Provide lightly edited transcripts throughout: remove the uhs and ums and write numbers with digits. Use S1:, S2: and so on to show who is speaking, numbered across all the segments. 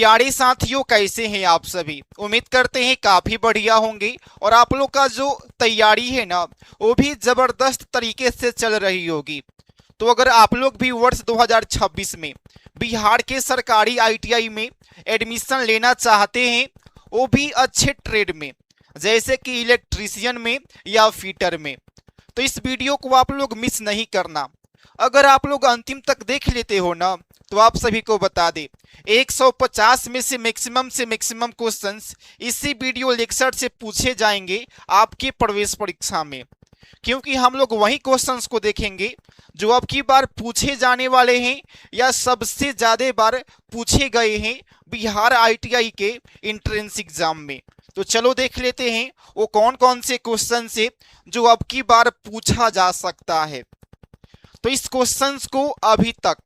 S1: प्यारे साथियों, कैसे हैं आप सभी। उम्मीद करते हैं काफी बढ़िया होंगे और आप लोग का जो तैयारी है ना वो भी जबरदस्त तरीके से चल रही होगी। तो अगर आप लोग भी वर्ष 2026 में बिहार के सरकारी आईटीआई में एडमिशन लेना चाहते हैं, वो भी अच्छे ट्रेड में, जैसे कि इलेक्ट्रीशियन में या फिटर में, तो इस वीडियो को आप लोग मिस नहीं करना। अगर आप लोग अंतिम तक देख लेते हो ना तो आप सभी को बता दें 150 में से मैक्सिमम क्वेश्चंस इसी वीडियो लेक्चर से पूछे जाएंगे आपके प्रवेश परीक्षा में, क्योंकि हम लोग वही क्वेश्चंस को देखेंगे जो अब की बार पूछे जाने वाले हैं या सबसे ज्यादा बार पूछे गए हैं बिहार आईटीआई के एंट्रेंस एग्जाम में। तो चलो देख लेते हैं वो कौन कौन से क्वेश्चन है जो अब की बार पूछा जा सकता है। तो इस क्वेश्चंस को अभी तक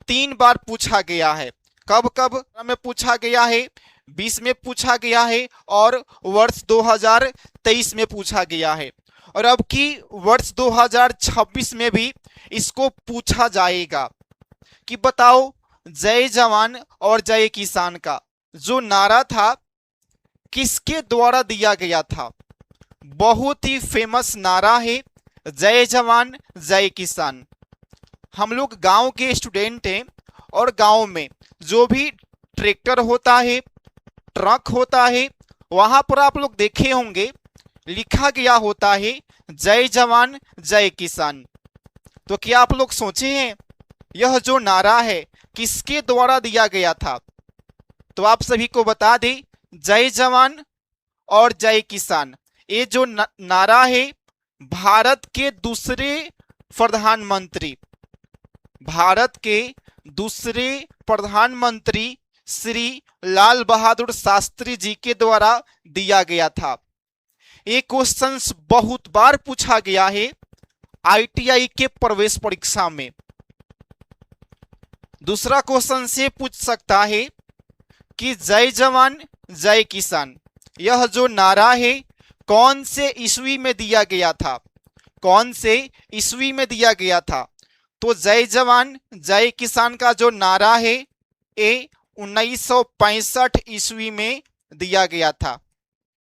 S1: 3 बार पूछा गया है। कब कब में पूछा गया है? 20 में पूछा गया है और वर्ष 2023 में पूछा गया है, और अब की वर्ष 2026 में भी इसको पूछा जाएगा कि बताओ जय जवान और जय किसान का जो नारा था किसके द्वारा दिया गया था। बहुत ही फेमस नारा है जय जवान जय किसान। हम लोग गांव के स्टूडेंट हैं और गांव में जो भी ट्रैक्टर होता है, ट्रक होता है, वहां पर आप लोग देखे होंगे लिखा गया होता है जय जवान जय किसान। तो क्या आप लोग सोचे हैं यह जो नारा है किसके द्वारा दिया गया था? तो आप सभी को बता दें जय जवान और जय किसान ये जो नारा है भारत के दूसरे प्रधानमंत्री श्री लाल बहादुर शास्त्री जी के द्वारा दिया गया था। ये क्वेश्चंस बहुत बार पूछा गया है आईटीआई के प्रवेश परीक्षा में। दूसरा क्वेश्चन से पूछ सकता है कि जय जवान जय किसान यह जो नारा है कौन से ईस्वी में दिया गया था? कौन से ईस्वी में दिया गया था? तो जय जवान जय किसान का जो नारा है ये 1965 ईस्वी में दिया गया था।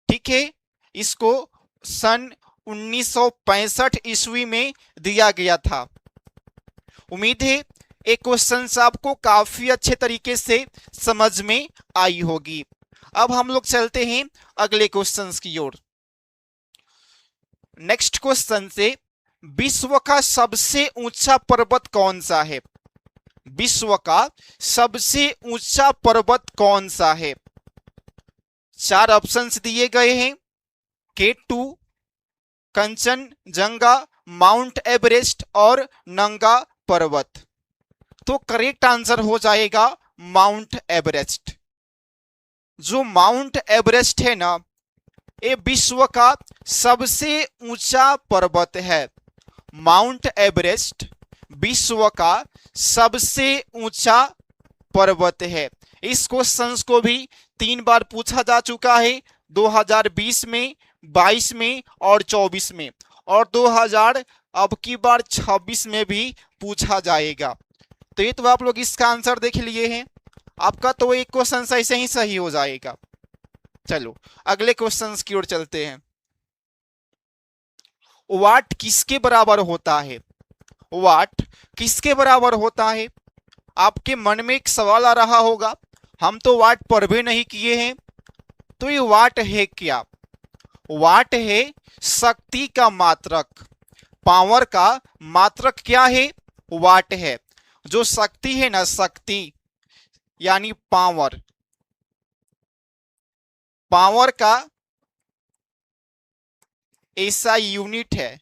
S1: ठीक है, इसको सन 1965 ईस्वी में दिया गया था। उम्मीद है ये क्वेश्चन आपको काफी अच्छे तरीके से समझ में आई होगी। अब हम लोग चलते हैं अगले क्वेश्चंस की ओर। नेक्स्ट क्वेश्चन से विश्व का सबसे ऊंचा पर्वत कौन सा है? विश्व का सबसे ऊंचा पर्वत कौन सा है? 4 ऑप्शंस दिए गए हैं, K2, कंचनजंगा, माउंट एवरेस्ट और नंगा पर्वत। तो करेक्ट आंसर हो जाएगा माउंट एवरेस्ट। जो माउंट एवरेस्ट है ना ये विश्व का सबसे ऊंचा पर्वत है। माउंट एवरेस्ट विश्व का सबसे ऊंचा पर्वत है। इस क्वेश्चन को भी 3 बार पूछा जा चुका है, 2020 में, 22 में और 24 में, और 2000 अब की बार 26 में भी पूछा जाएगा। तो ये तो आप लोग इसका आंसर देख लिए हैं, आपका तो एक क्वेश्चन ऐसे ही सही हो जाएगा। चलो अगले क्वेश्चन की ओर चलते हैं। वाट किसके बराबर होता है? वाट किसके बराबर होता है? आपके मन में एक सवाल आ रहा होगा, हम तो वाट पढ़ भी नहीं किए हैं, तो ये वाट है क्या? वाट है शक्ति का मात्रक। पावर का मात्रक क्या है? वाट है। जो शक्ति है ना, शक्ति यानी पावर, पावर का ऐसा यूनिट है।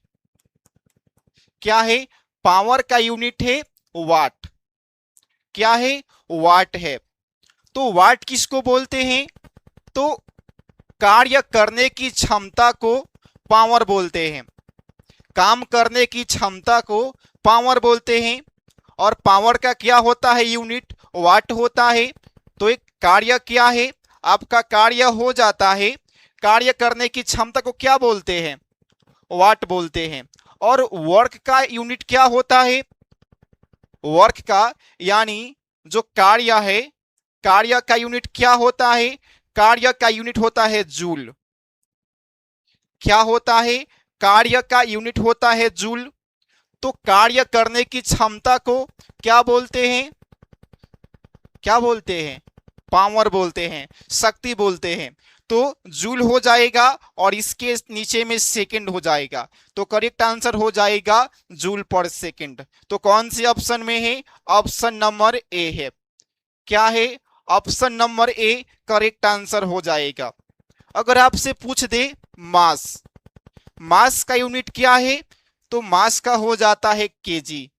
S1: क्या है? पावर का यूनिट है वाट। क्या है? वाट है। तो वाट किसको बोलते हैं? तो कार्य करने की क्षमता को पावर बोलते हैं। काम करने की क्षमता को पावर बोलते हैं। और पावर का क्या होता है? यूनिट वाट होता है। तो एक कार्य क्या है? आपका कार्य हो जाता है, कार्य करने की क्षमता को क्या बोलते हैं? वाट बोलते हैं। और वर्क का यूनिट क्या होता है? वर्क का यानी जो कार्य है कार्य का यूनिट क्या होता है? कार्य का यूनिट होता है जूल। क्या होता है? कार्य का यूनिट होता है जूल। तो कार्य करने की क्षमता को क्या बोलते हैं? क्या बोलते हैं? पावर बोलते हैं, शक्ति बोलते हैं। तो जूल हो जाएगा और इसके नीचे में सेकंड हो जाएगा, तो करेक्ट आंसर हो जाएगा जूल पर सेकंड। तो कौन से ऑप्शन में है? ऑप्शन नंबर ए है। क्या है? Option number A correct answer हो जाएगा। अगर आपसे पूछ दे मास, मास का यूनिट क्या है? तो मास का हो जाता है केजी।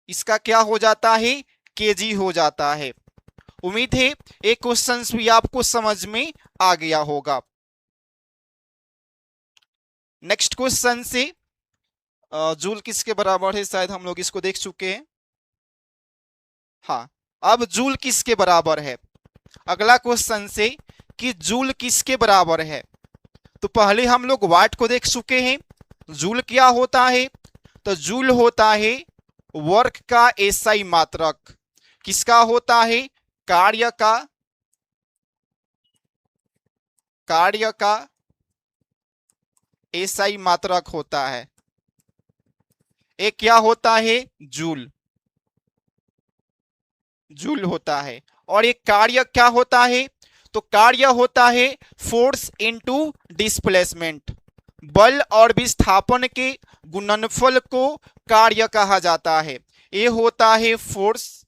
S1: इसका क्या हो जाता है? केजी हो जाता है। उम्मीद है एक क्वेश्चन भी आपको समझ में आ गया होगा। नेक्स्ट क्वेश्चन से जूल किसके बराबर है, शायद हम लोग इसको देख चुके हैं। हाँ, अब जूल किसके बराबर है? अगला क्वेश्चन से कि जूल किसके बराबर है। तो पहले हम लोग वाट को देख चुके हैं। जूल क्या होता है? तो जूल होता है वर्क का एसआई मात्रक। किसका होता है? कार्य का, कार्य का एसआई मात्रक होता है। एक क्या होता है? जूल, जूल होता है। और एक कार्य क्या होता है? तो कार्य होता है फोर्स इनटू डिस्प्लेसमेंट। बल और विस्थापन के गुणनफल को कार्य कहा जाता है। ये होता है फोर्स,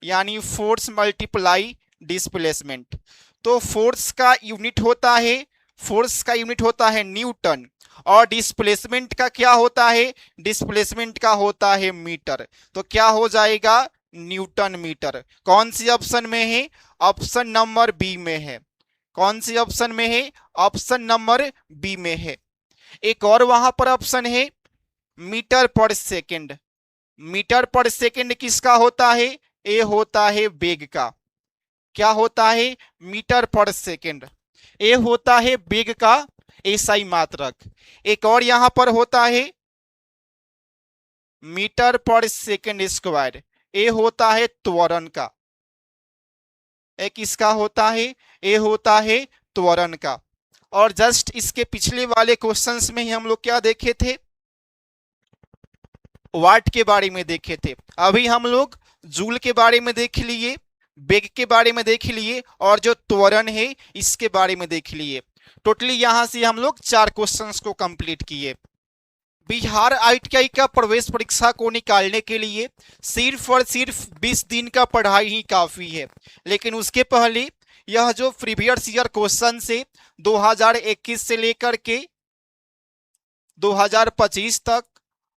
S1: यानी फोर्स मल्टीप्लाई डिस्प्लेसमेंट। तो फोर्स का यूनिट होता है, फोर्स का यूनिट होता है न्यूटन, और डिस्प्लेसमेंट का क्या होता है? डिस्प्लेसमेंट का होता है मीटर। तो क्या हो जाएगा? Newton metre. कौन सी ऑप्शन में है? ऑप्शन नंबर बी में है। कौन सी ऑप्शन में है? ऑप्शन नंबर बी में है। एक और वहां पर ऑप्शन है मीटर पर सेकंड। मीटर पर सेकंड किसका होता है? ये होता है वेग का। क्या होता है? मीटर पर सेकंड। ये होता है वेग का एसआई मात्रक। एक और यहां पर होता है मीटर पर सेकंड स्क्वायर। ये होता है त्वरण का। एक इसका होता है, ये होता है त्वरण का। और जस्ट इसके पिछले वाले क्वेश्चंस में ही हम लोग क्या देखे थे? वाट के बारे में देखे थे। अभी हम लोग जूल के बारे में देख लिए, वेग के बारे में देख लिए, और जो त्वरण है इसके बारे में देख लिए। टोटली यहां से हम लोग 4 क्वेश्चंस को कंप्लीट किए। बिहार आईटीआई का प्रवेश परीक्षा को निकालने के लिए सिर्फ और सिर्फ 20 दिन का पढ़ाई ही काफी है। लेकिन उसके पहले यह जो प्रीवियस ईयर क्वेश्चन से 2021 से लेकर के 2025 तक,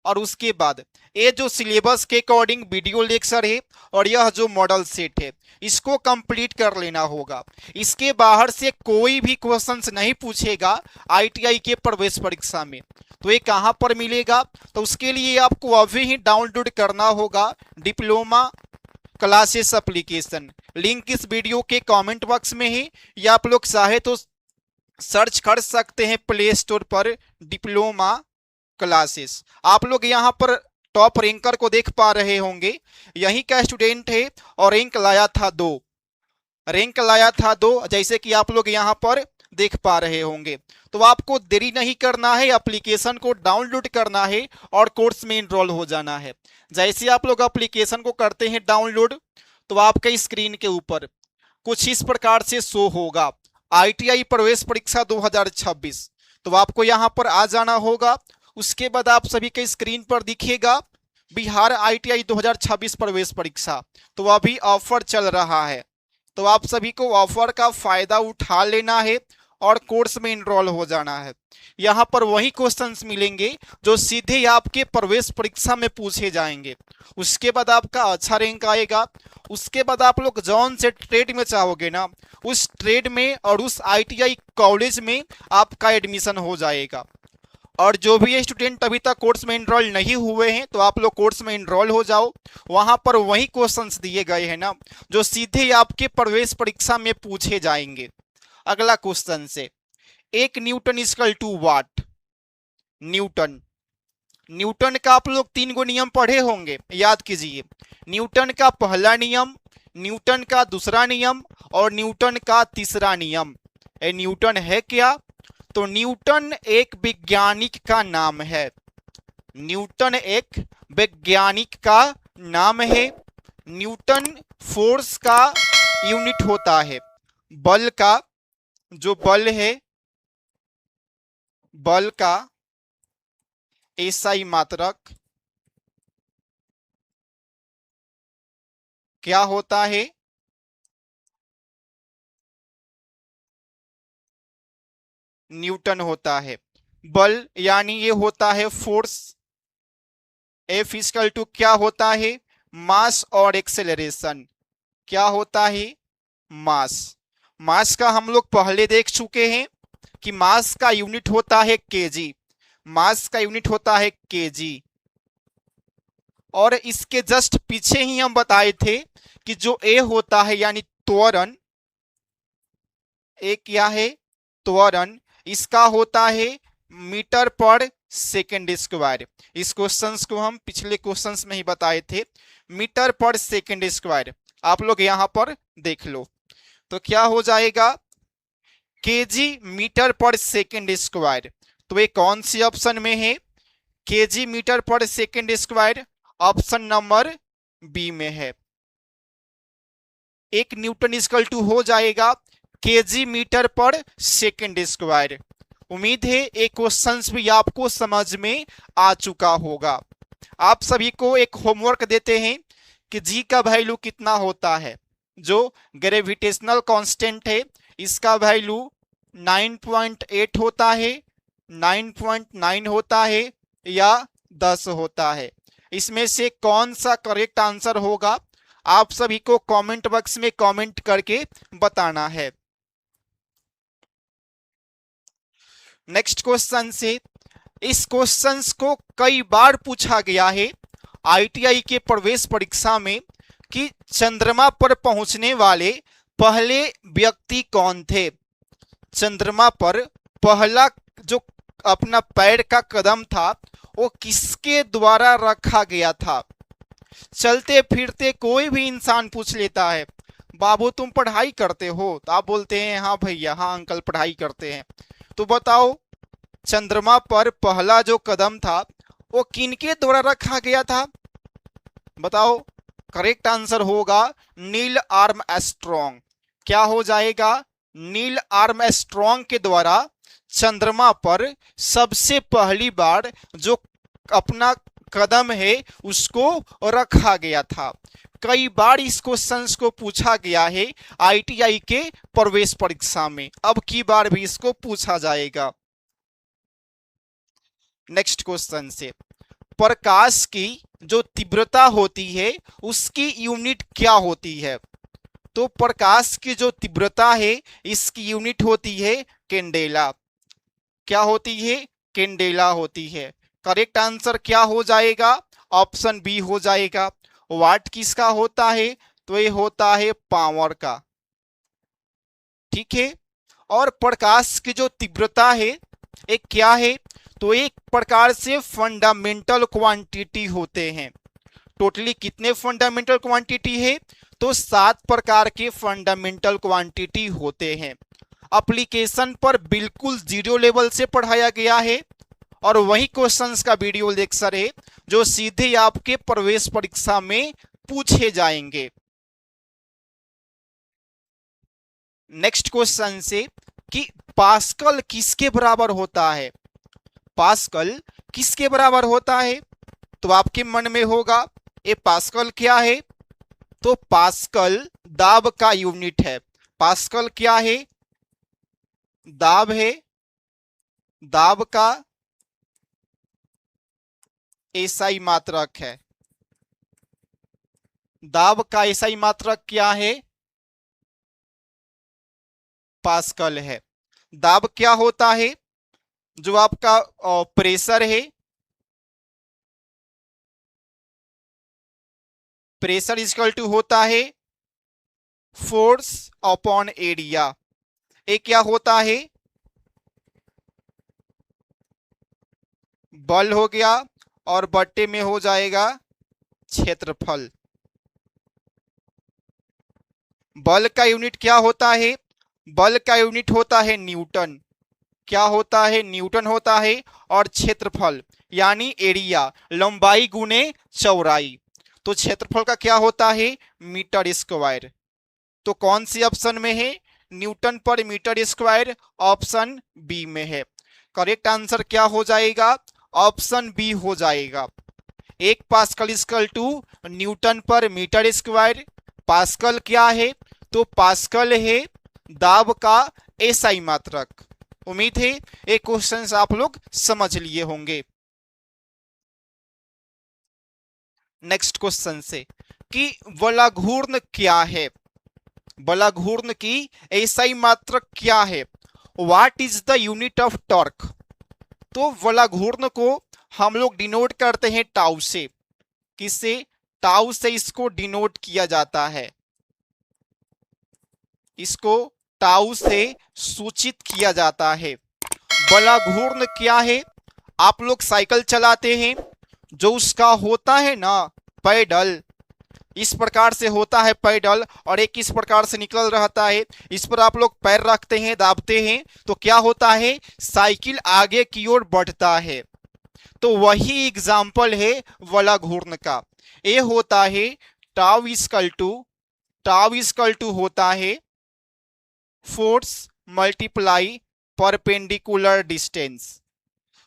S1: और उसके बाद ये जो सिलेबस के अकॉर्डिंग वीडियो लेक्चर है और यह जो मॉडल सेट है, इसको कंप्लीट कर लेना होगा। इसके बाहर से कोई भी क्वेश्चंस नहीं पूछेगा आईटीआई के प्रवेश परीक्षा में। तो ये कहां पर मिलेगा? तो उसके लिए आपको अभी ही डाउनलोड करना होगा डिप्लोमा क्लासेस एप्लीकेशन। लिंक इस वीडियो के कमेंट बॉक्स में है, या आप लोग चाहे तो सर्च कर सकते हैं प्ले स्टोर पर डिप्लोमा क्लासेस। आप लोग यहाँ पर टॉप रैंकर को देख पा रहे होंगे, यही का स्टूडेंट है और रैंक लाया था 2, रैंक लाया था 2, जैसे कि आप लोग यहाँ पर देख पा रहे होंगे। तो आपको देरी नहीं करना है, एप्लीकेशन को डाउनलोड करना है और कोर्स में इनरोल हो जाना है। जैसे आप लोग एप्लीकेशन को करते हैं डाउनलोड, तो आपके स्क्रीन के ऊपर कुछ इस प्रकार से शो होगा आईटीआई प्रवेश परीक्षा 2026। तो आपको यहाँ पर आ जाना होगा। उसके बाद आप सभी के स्क्रीन पर दिखेगा बिहार आईटीआई 2026 प्रवेश परीक्षा। तो अभी ऑफर चल रहा है, तो आप सभी को ऑफर का फायदा उठा लेना है और कोर्स में इनरोल हो जाना है। यहाँ पर वही क्वेश्चंस मिलेंगे जो सीधे आपके प्रवेश परीक्षा में पूछे जाएंगे। उसके बाद आपका अच्छा रैंक आएगा। उसके बाद आप लोग जौन से ट्रेड में चाहोगे ना, उस ट्रेड में और उस आईटीआई कॉलेज में आपका एडमिशन हो जाएगा। और जो भी स्टूडेंट अभी तक कोर्स में इनरोल नहीं हुए हैं, तो आप लोग कोर्स में इनरोल हो जाओ। वहां पर वही क्वेश्चंस दिए गए हैं ना जो सीधे आपके प्रवेश परीक्षा में पूछे जाएंगे। अगला क्वेश्चन से, 1 newton equal to watt. Newton, newton का आप लोग 3 गो नियम पढ़े होंगे, याद कीजिए। न्यूटन का पहला नियम, न्यूटन का दूसरा नियम और न्यूटन का तीसरा नियम। ये न्यूटन है क्या? तो न्यूटन एक वैज्ञानिक का नाम है। न्यूटन एक वैज्ञानिक का नाम है। न्यूटन फोर्स का यूनिट होता है। बल का, जो बल है, बल का एसआई मात्रक क्या होता है? न्यूटन होता है। बल यानी ये होता है फोर्स। एफ इक्वल टू क्या होता है? मास और एक्सेलरेशन। क्या होता है? मास। मास का हम लोग पहले देख चुके हैं कि मास का यूनिट होता है केजी। मास का यूनिट होता है केजी। और इसके जस्ट पीछे ही हम बताए थे कि जो ए होता है यानी त्वरण, ए क्या है? त्वरण। इसका होता है मीटर पर सेकेंड स्क्वायर। इस क्वेश्चंस को हम पिछले क्वेश्चंस में ही बताए थे, मीटर पर सेकेंड स्क्वायर। आप लोग यहां पर देख लो तो क्या हो जाएगा? KG metre per second square. तो ये कौन सी ऑप्शन में है? KG metre per second square option number B में है। एक न्यूटन इक्वल टू हो जाएगा KG metre per second square. उम्मीद है ये क्वेश्चंस भी आपको समझ में आ चुका होगा। आप सभी को एक होमवर्क देते हैं कि जी का वैल्यू कितना होता है। जो ग्रेविटेशनल कांस्टेंट है इसका वैल्यू 9.8 होता है, 9.9 होता है या 10 होता है। इसमें से कौन सा करेक्ट आंसर होगा आप सभी को कमेंट बॉक्स में कमेंट करके बताना है। नेक्स्ट क्वेश्चन से, इस क्वेश्चन को कई बार पूछा गया है आईटीआई के प्रवेश परीक्षा में कि चंद्रमा पर पहुंचने वाले पहले व्यक्ति कौन थे। चंद्रमा पर पहला जो अपना पैर का कदम था वो किसके द्वारा रखा गया था। चलते फिरते कोई भी इंसान पूछ लेता है, बाबू तुम पढ़ाई करते हो? तो आप बोलते हैं हाँ भैया, हाँ अंकल पढ़ाई करते हैं। तो बताओ चंद्रमा पर पहला जो कदम था वो किनके द्वारा रखा गया था? बताओ। करेक्ट आंसर होगा नील आर्मस्ट्रॉन्ग। क्या हो जाएगा? नील आर्मस्ट्रॉन्ग के द्वारा चंद्रमा पर सबसे पहली बार जो अपना कदम है उसको रखा गया था। कई बार इस क्वेश्चन को पूछा गया है आईटीआई के प्रवेश परीक्षा में, अब की बार भी इसको पूछा जाएगा। नेक्स्ट क्वेश्चन से, प्रकाश की जो तीव्रता होती है उसकी यूनिट क्या होती है? तो प्रकाश की जो तीव्रता है इसकी यूनिट होती है कैंडेला। क्या होती है? कैंडेला होती है। करेक्ट आंसर क्या हो जाएगा? ऑप्शन बी हो जाएगा। वाट किसका होता है? तो ये होता है पावर का। ठीक है। और प्रकाश की जो तीव्रता है एक क्या है? तो एक प्रकार से फंडामेंटल क्वांटिटी होते हैं। टोटली कितने फंडामेंटल क्वांटिटी है? तो 7 प्रकार के फंडामेंटल क्वांटिटी होते हैं। एप्लीकेशन पर बिल्कुल जीरो लेवल से पढ़ाया गया है और वही क्वेश्चंस का वीडियो लेक्चर है जो सीधे आपके प्रवेश परीक्षा में पूछे जाएंगे। नेक्स्ट क्वेश्चन से कि पास्कल किसके बराबर होता है? पास्कल किसके बराबर होता है? तो आपके मन में होगा ये पास्कल क्या है? तो पास्कल दाब का यूनिट है। पास्कल क्या है? दाब है। दाब का एसआई मात्रक है। दाब का एसआई मात्रक क्या है? पास्कल है। दाब क्या होता है? जो आपका प्रेशर है, प्रेशर इक्वल टू होता है फोर्स अपॉन एरिया। ये क्या होता है? बल हो गया और बट्टे में हो जाएगा क्षेत्रफल। बल का यूनिट क्या होता है? बल का यूनिट होता है न्यूटन। क्या होता है? न्यूटन होता है। और क्षेत्रफल यानी एरिया, लंबाई गुने चौड़ाई, तो क्षेत्रफल का क्या होता है? Metre square. तो कौन सी ऑप्शन में है? न्यूटन पर मीटर स्क्वायर ऑप्शन बी में है। करेक्ट आंसर क्या हो जाएगा? ऑप्शन बी हो जाएगा। 1 पास्कल इक्वल टू न्यूटन पर मीटर स्क्वायर। पास्कल क्या है? तो पास्कल है दाब का एसआई मात्रक। उम्मीद है ये क्वेश्चंस आप लोग समझ लिए होंगे। नेक्स्ट क्वेश्चन से कि वलाघूर्ण क्या है? वलाघूर्ण की एसआई मात्रक क्या है? What is the unit of torque? तो वलाघूर्ण को हम लोग डिनोट करते हैं टाउ से। किससे? टाउ से इसको डिनोट किया जाता है। इसको टाउ से सूचित किया जाता है। वलाघूर्ण क्या है? आप लोग साइकिल चलाते हैं, जो उसका होता है ना पैडल, इस प्रकार से होता है पैडल, और एक इस प्रकार से निकल रहता है, इस पर आप लोग पैर रखते हैं, दाबते हैं, तो क्या होता है? साइकिल आगे की ओर बढ़ता है। तो वही एग्जाम्पल है वलाघूर्ण का। ये होता है टाउ इक्वल टू होता है force multiply perpendicular distance.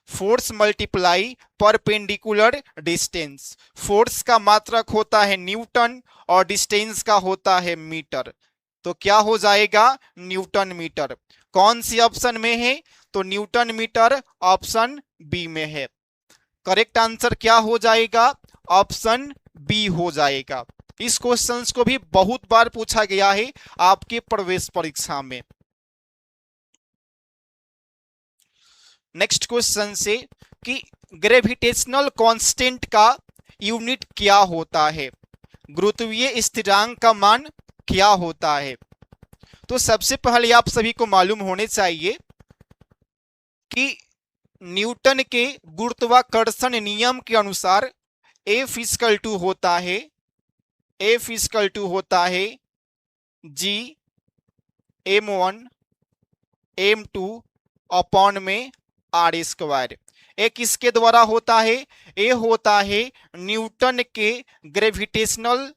S1: Force multiply perpendicular distance. Force का मात्रक होता है न्यूटन और डिस्टेंस का होता है मीटर। तो क्या हो जाएगा? Newton metre. कौन सी ऑप्शन में है? तो न्यूटन मीटर ऑप्शन बी में है। करेक्ट आंसर क्या हो जाएगा? ऑप्शन बी हो जाएगा। इस क्वेश्चंस को भी बहुत बार पूछा गया है आपके प्रवेश परीक्षा में। नेक्स्ट क्वेश्चन से कि ग्रेविटेशनल कांस्टेंट का यूनिट क्या होता है? गुरुत्वीय स्थिरांक का मान क्या होता है? तो सबसे पहले आप सभी को मालूम होने चाहिए कि न्यूटन के गुरुत्वाकर्षण नियम के अनुसार F इक्वल टू होता है G m1 m2 अपॉन में आर स्क्वायर। एक किसके द्वारा होता है? ये होता है न्यूटन के ग्रेविटेशनल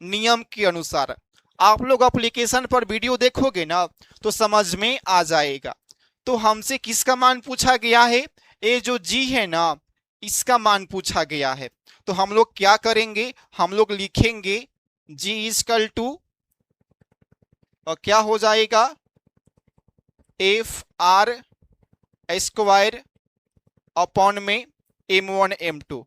S1: नियम के अनुसार। आप लोग एप्लीकेशन पर वीडियो देखोगे ना तो समझ में आ जाएगा। तो हमसे किसका मान पूछा गया है? ये जो जी है ना, इसका मान पूछा गया है। तो हम लोग क्या करेंगे? हम लोग लिखेंगे जी इक्वल टू, और क्या हो जाएगा? एफ आर स्क्वायर अपॉन में m1 m2।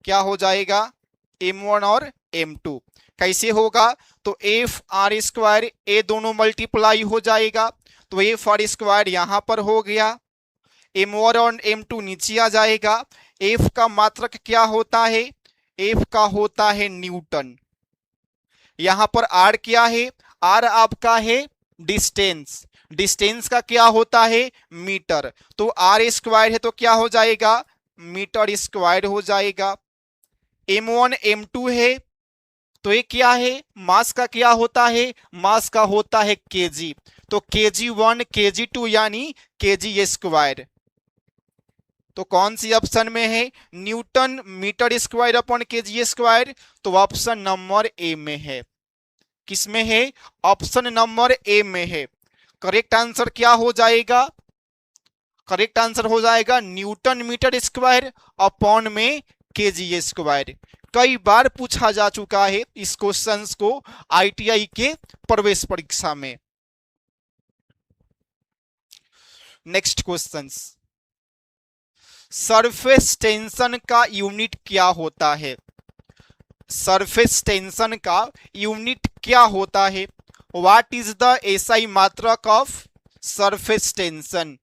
S1: क्या हो जाएगा? m1 और m2। कैसे होगा? तो एफ आर स्क्वायर, ए दोनों मल्टीप्लाई हो जाएगा, तो एफ आर स्क्वायर यहां पर हो गया, m1 और m2 नीचे आ जाएगा। एफ का मात्रक क्या होता है? एफ का होता है न्यूटन। यहां पर आर क्या है? आर आपका है डिस्टेंस। डिस्टेंस का क्या होता है? मीटर। तो आर स्क्वायर है तो क्या हो जाएगा? मीटर स्क्वायर हो जाएगा। m1 m2 है तो ये क्या है? मास का क्या होता है? मास का होता है केजी। तो kg1 kg2 यानी kg स्क्वायर। तो कौन सी ऑप्शन में है? Newton metre square upon kg square. तो ऑप्शन नंबर ए में है। किस में है? ऑप्शन नंबर ए में है। करेक्ट आंसर क्या हो जाएगा? करेक्ट आंसर हो जाएगा न्यूटन मीटर स्क्वायर अपॉन में kg स्क्वायर। कई बार पूछा जा चुका है इस क्वेश्चंस को आईटीआई के प्रवेश परीक्षा में। नेक्स्ट क्वेश्चंस, सरफेस टेंशन का यूनिट क्या होता है? सरफेस टेंशन का यूनिट क्या होता है? व्हाट इज द एसआई मात्रक ऑफ सरफेस टेंशन?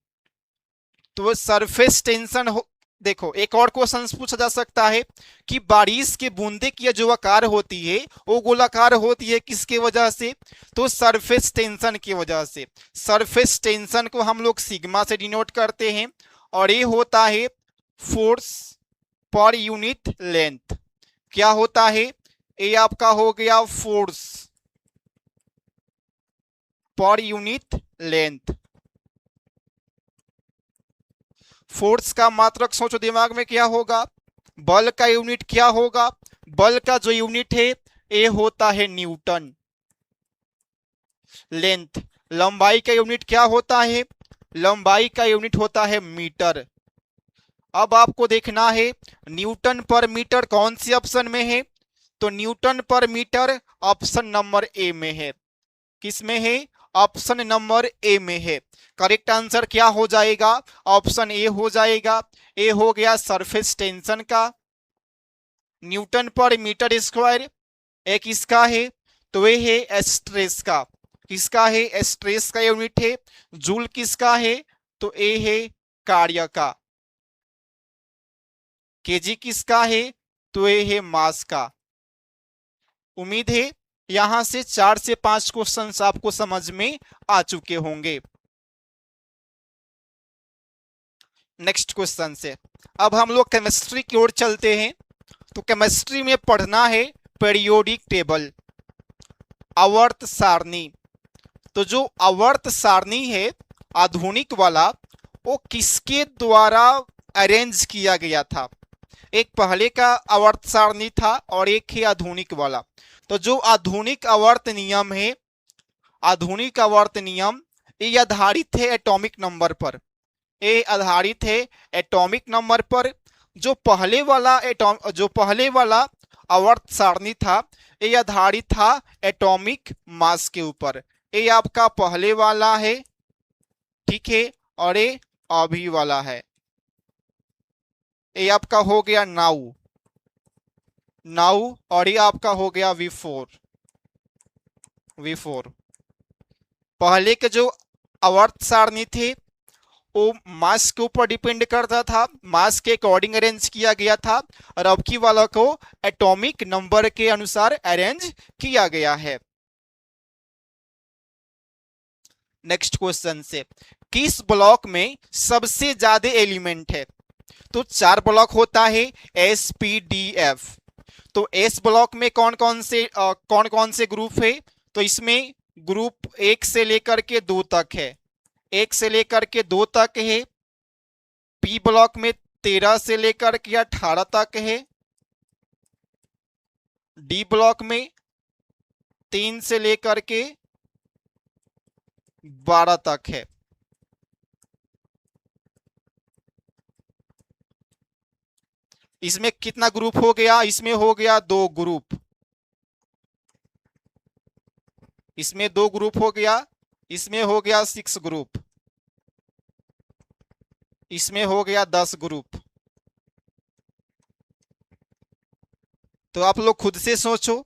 S1: तो सरफेस टेंशन हो, देखो एक और क्वेश्चन पूछा जा सकता है कि बारिश के बूंदे की जो आकार होती है वो गोलाकार होती है किसके वजह से? तो सरफेस टेंशन की वजह से। सरफेस टेंशन को हम लोग सिग्मा से डिनोट करते हैं और ये होता है फोर्स पर यूनिट लेंथ। क्या होता है? ये आपका हो गया force per unit length. Force का मात्रक सोचो दिमाग में क्या होगा, बल का यूनिट क्या होगा, बल का जो यूनिट है ए होता है न्यूटन। लेंथ, लंबाई का यूनिट क्या होता है, लंबाई का यूनिट होता है मीटर। अब आपको देखना है न्यूटन पर मीटर कौन सी ऑप्शन में है, तो न्यूटन पर मीटर ऑप्शन नंबर ए में है। किस में है, ऑप्शन नंबर ए में है। करेक्ट आंसर क्या हो जाएगा, ऑप्शन ए हो जाएगा। ए हो गया सरफेस टेंशन का, न्यूटन पर मीटर स्क्वायर। एक इसका है तो ये है स्ट्रेस का, किसका है, स्ट्रेस का यूनिट है। जूल किसका है, तो ए है कार्य का। केजी किसका है, तो ये है मास का। उम्मीद है यहां से 4 से 5 क्वेश्चंस आपको समझ में आ चुके होंगे। नेक्स्ट क्वेश्चन से अब हम लोग केमिस्ट्री की ओर चलते हैं। तो केमिस्ट्री में पढ़ना है पीरियोडिक टेबल, आवर्त सारणी। तो जो आवर्त सारणी है आधुनिक वाला, वो किसके द्वारा अरेंज किया गया था। एक पहले का आवर्त सारणी था और एक है आधुनिक वाला। तो जो आधुनिक आवर्त नियम है, आधुनिक आवर्त नियम ये आधारित है एटॉमिक नंबर पर, ये आधारित है एटॉमिक नंबर पर। जो पहले वाला आवर्त सारणी था ये आधारित था एटॉमिक मास के ऊपर। ये आपका पहले वाला है, ठीक है, और ये अभी वाला है। ये आपका हो गया नाउ, और ये आपका हो गया V4। पहले के जो आवर्त सारणी थे वो मास के ऊपर डिपेंड करता था, मास के अकॉर्डिंग अरेंज किया गया था, और अब की वाला को एटॉमिक नंबर के अनुसार अरेंज किया गया है। नेक्स्ट क्वेश्चन से, किस ब्लॉक में सबसे ज्यादा एलिमेंट है। तो 4 ब्लॉक होता है SPDF। तो एस ब्लॉक में कौन कौन से ग्रुप है, तो इसमें ग्रुप 1 से लेकर के 2 तक है, 1 से लेकर के 2 तक है। पी ब्लॉक में 13 से लेकर के 18 तक है। डी ब्लॉक में 3 से लेकर के 12 तक है। इसमें कितना ग्रुप हो गया, इसमें हो गया 2 ग्रुप, इसमें 2 ग्रुप हो गया, इसमें हो गया 6 ग्रुप, इसमें हो गया 10 ग्रुप। तो आप लोग खुद से सोचो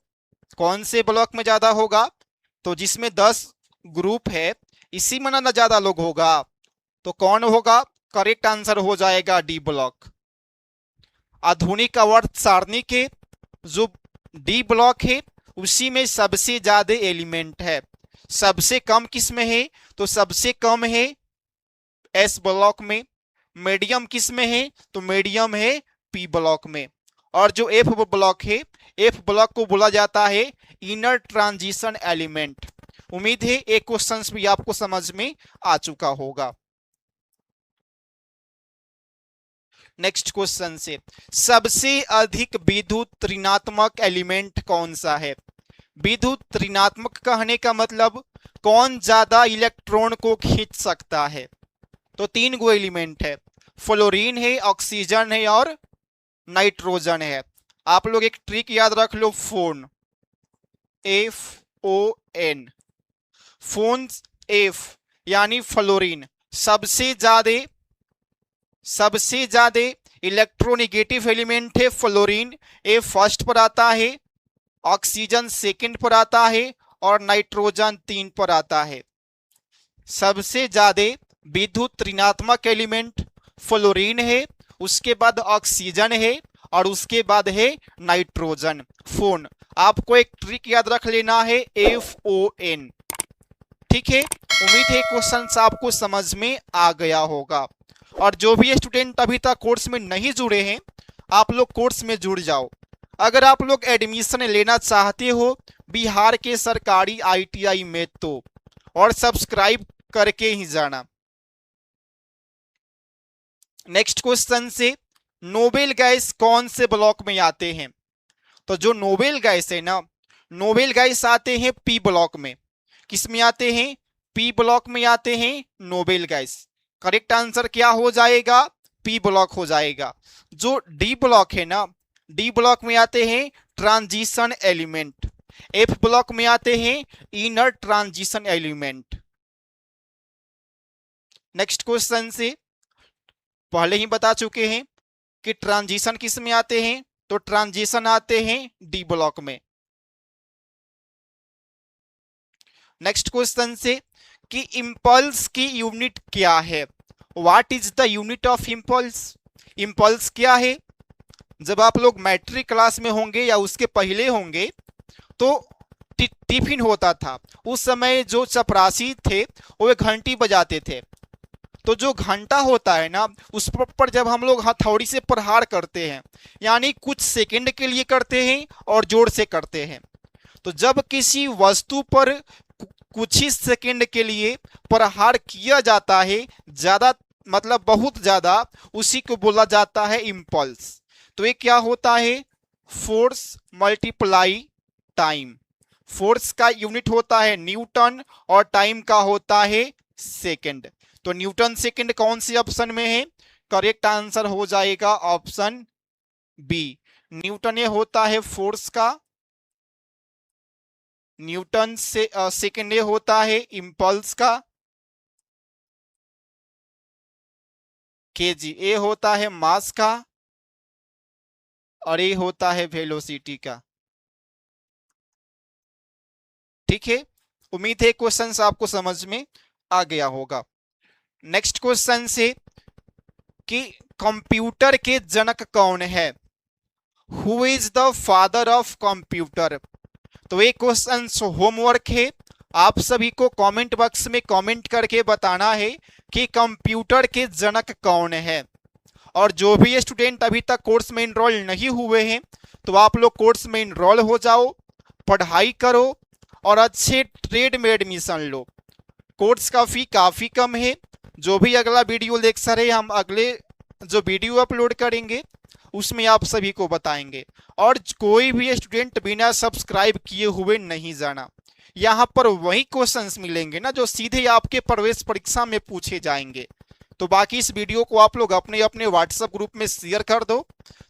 S1: कौन से ब्लॉक में ज्यादा होगा। तो जिसमें 10 ग्रुप है इसी में ना ज्यादा लोग होगा, तो कौन होगा, करेक्ट आंसर हो जाएगा डी ब्लॉक। आधुनिक आवर्त सारणी के जो डी ब्लॉक है उसी में सबसे ज्यादा एलिमेंट है। सबसे कम किस में है, तो सबसे कम है एस ब्लॉक में। मीडियम किस में है, तो मीडियम है पी ब्लॉक में। और जो एफ ब्लॉक है, एफ ब्लॉक को बोला जाता है इनर ट्रांजिशन एलिमेंट। उम्मीद है एक क्वेश्चन भी आपको समझ में आ चुका होगा। नेक्स्ट क्वेश्चन से, सबसे अधिक विद्युत ऋणात्मक एलिमेंट कौन सा है। विद्युत ऋणात्मक कहने का मतलब कौन ज्यादा इलेक्ट्रॉन को खींच सकता है। तो 3 गो एलिमेंट है, फ्लोरीन है, ऑक्सीजन है और नाइट्रोजन है। आप लोग एक ट्रिक याद रख लो, फोन, FON, फोन F यानी फ्लोरीन सबसे ज्यादा इलेक्ट्रोनिगेटिव एलिमेंट है फ्लोरीन। ए फर्स्ट पर आता है, ऑक्सीजन सेकंड पर आता है और नाइट्रोजन 3 पर आता है। सबसे ज्यादा विद्युत ऋणात्मक एलिमेंट फ्लोरीन है, उसके बाद ऑक्सीजन है और उसके बाद है नाइट्रोजन, फोन। आपको एक ट्रिक याद रख लेना है, FON, ठीक है। उम्मीद है क्वेश्चन आपको समझ में आ गया होगा। और जो भी स्टूडेंट अभी तक कोर्स में नहीं जुड़े हैं, आप लोग कोर्स में जुड़ जाओ। अगर आप लोग एडमिशन लेना चाहते हो बिहार के सरकारी ITI में, तो और सब्सक्राइब करके ही जाना। नेक्स्ट क्वेश्चन से, नोबेल गैस कौन से ब्लॉक में आते हैं? तो जो नोबेल गैस है ना, नोबेल गैस आते हैं पी ब्लॉक में। किस में आते हैं? पी ब्लॉक में आते हैं नोबेल गैस। करेक्ट आंसर क्या हो जाएगा? पी ब्लॉक हो जाएगा। जो डी ब्लॉक है ना, डी ब्लॉक में आते हैं ट्रांजिशन एलिमेंट। एफ ब्लॉक में आते हैं inner transition element. Next question से, पहले ही बता चुके हैं कि ट्रांजिशन किस में आते हैं, तो ट्रांजिशन आते हैं डी ब्लॉक में। नेक्स्ट क्वेश्चन से, कि इंपल्स की यूनिट क्या है? What is the unit of impulse? Impulse क्या है? जब आप लोग मैट्रिक क्लास में होंगे या उसके पहले होंगे तो टिफिन होता था। उस समय जो चपरासी थे वो एक घंटी बजाते थे। तो जो घंटा होता है ना, उस पर जब हम लोग हथौड़ी से प्रहार करते हैं, यानी कुछ सेकंड के लिए करते हैं और जोर से करते हैं। तो जब किसी वस्तु पर कुछ ही सेकंड के लिए प्रहार किया जाता है, ज्यादा मतलब बहुत ज्यादा, उसी को बोला जाता है इंपल्स। तो ये क्या होता है? Force multiply time. फोर्स का यूनिट होता है न्यूटन और टाइम का होता है सेकंड। तो न्यूटन सेकंड कौन सी ऑप्शन में है? करेक्ट आंसर हो जाएगा ऑप्शन बी। न्यूटन ये होता है फोर्स का, न्यूटन से सेकंड ये होता है इंपल्स का, केजी ये होता है मास का, और ये होता है वेलोसिटी का। ठीक है, उम्मीद है क्वेश्चन आपको समझ में आ गया होगा। नेक्स्ट क्वेश्चन से, कि कंप्यूटर के जनक कौन है? Who is the father of computer? तो ये क्वेश्चन होमवर्क है, आप सभी को कमेंट बॉक्स में कमेंट करके बताना है कि कंप्यूटर के जनक कौन है। और जो भी स्टूडेंट अभी तक कोर्स में इनरोल नहीं हुए हैं, तो आप लोग कोर्स में इनरोल हो जाओ, पढ़ाई करो और अच्छे ट्रेड में एडमिशन लो। कोर्स का फी काफ़ी कम है। जो भी अगला वीडियो लेक्चर है, हम अगले जो वीडियो अपलोड करेंगे उसमें आप सभी को बताएंगे। और कोई भी स्टूडेंट बिना सब्सक्राइब किए हुए नहीं जाना। यहाँ पर वही क्वेश्चंस मिलेंगे ना जो सीधे आपके प्रवेश परीक्षा में पूछे जाएंगे। तो बाकी इस वीडियो को आप लोग अपने अपने व्हाट्सएप ग्रुप में शेयर कर दो,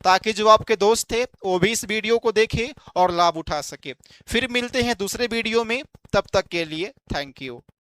S1: ताकि जो आपके दोस्त थे वो भी इस वीडियो को देखे और लाभ उठा सके। फिर मिलते हैं दूसरे वीडियो में, तब तक के लिए थैंक यू।